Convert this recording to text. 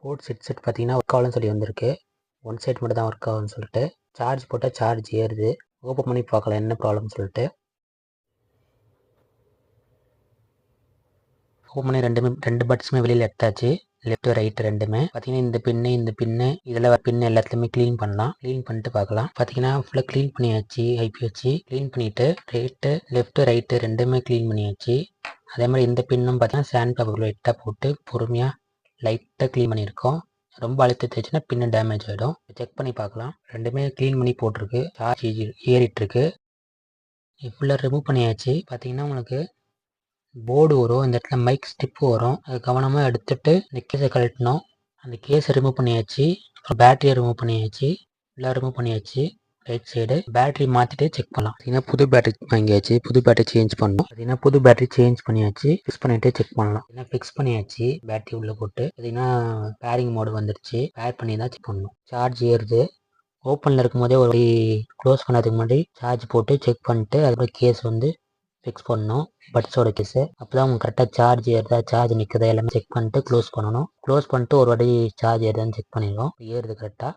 Board set பார்த்தீங்கன்னா work ஆகலன்னு சொல்லி வந்திருக்கு. ஒன் சைட் மட்டும் தான் ஒர்க் ஆகும்னு சொல்லிட்டு. சார்ஜ் போட்டால் சார்ஜ் ஏறுது. ஓப்பன் பண்ணி பார்க்கலாம் என்ன ப்ராப்ளம்னு சொல்லிட்டு. ஓப்பன் பண்ணி ரெண்டு பட்ஸுமே வெளியில் எடுத்தாச்சு. லெஃப்ட் ரைட் ரெண்டுமே பார்த்தீங்கன்னா இந்த பின்னு இதில் பின்னு எல்லாத்துலேயுமே க்ளீன் பண்ணலாம். க்ளீன் பண்ணிட்டு பார்க்கலாம். பார்த்தீங்கன்னா ஃபுல்லாக க்ளீன் பண்ணியாச்சு. ஐபி வச்சு க்ளீன் பண்ணிவிட்டு லெஃப்ட் ரைட்டு ரெண்டுமே க்ளீன் பண்ணியாச்சு. அதே மாதிரி இந்த பின்னும் பார்த்தீங்கன்னா சாண்ட் பேப்பர் லைட்டாக போட்டு பொறுமையாக லைட்டாக க்ளீன் பண்ணியிருக்கோம். ரொம்ப அழுத்தி தேய்ச்சினா பின்னு டேமேஜ் ஆகிடும். செக் பண்ணி பார்க்கலாம். ரெண்டுமே க்ளீன் பண்ணி போட்டிருக்கு. சார்ஜ் ஏறிட்டுருக்கு. ஃபுல்லாக ரிமூவ் பண்ணியாச்சு. பார்த்தீங்கன்னா உங்களுக்கு போர்டு வரும். இந்த இடத்துல மைக் ஸ்டிப்பு வரும். அது கவனமாக எடுத்துகிட்டு இந்த கேஸை கழட்டணும். அந்த கேஸை ரிமூவ் பண்ணியாச்சு. அப்புறம் பேட்டரியை ரிமூவ் பண்ணியாச்சு. ஃபுல்லாக ரிமூவ் பண்ணியாச்சு. ரைட் சைடு பேட்டரி மாற்றிட்டு செக் பண்ணலாம். பார்த்தீங்கன்னா புது பேட்டரி வாங்கியாச்சு. புது பேட்டரி சேஞ்ச் பண்ணணும். பார்த்தீங்கன்னா புது பேட்டரி சேஞ்ச் பண்ணியாச்சு. ஃபிக்ஸ் பண்ணிவிட்டு செக் பண்ணலாம். ஏன்னா ஃபிக்ஸ் பண்ணியாச்சு. பேட்டரி உள்ளே போட்டு பார்த்தீங்கன்னா பேரிங் மோடு வந்துருச்சு. பேர் பண்ணி தான் செக் பண்ணணும். சார்ஜ் ஏறுது. ஓப்பனில் இருக்கும் போதே ஒரு க்ளோஸ் பண்ணதுக்கு முன்னாடி சார்ஜ் போட்டு செக் பண்ணிட்டு அதுக்கப்புறம் கேஸ் வந்து ஃபிக்ஸ் பண்ணணும். பட்ஸோட கேஸு. அப்போ தான் உங்களுக்கு கரெக்டாக சார்ஜ் ஏறுதா சார்ஜ் நிற்குதா எல்லாமே செக் பண்ணிட்டு க்ளோஸ் பண்ணணும். க்ளோஸ் பண்ணிட்டு ஒரு வாட்டி சார்ஜ் ஏறுதான்னு செக் பண்ணிடுவோம். ஏறுது கரெக்டாக.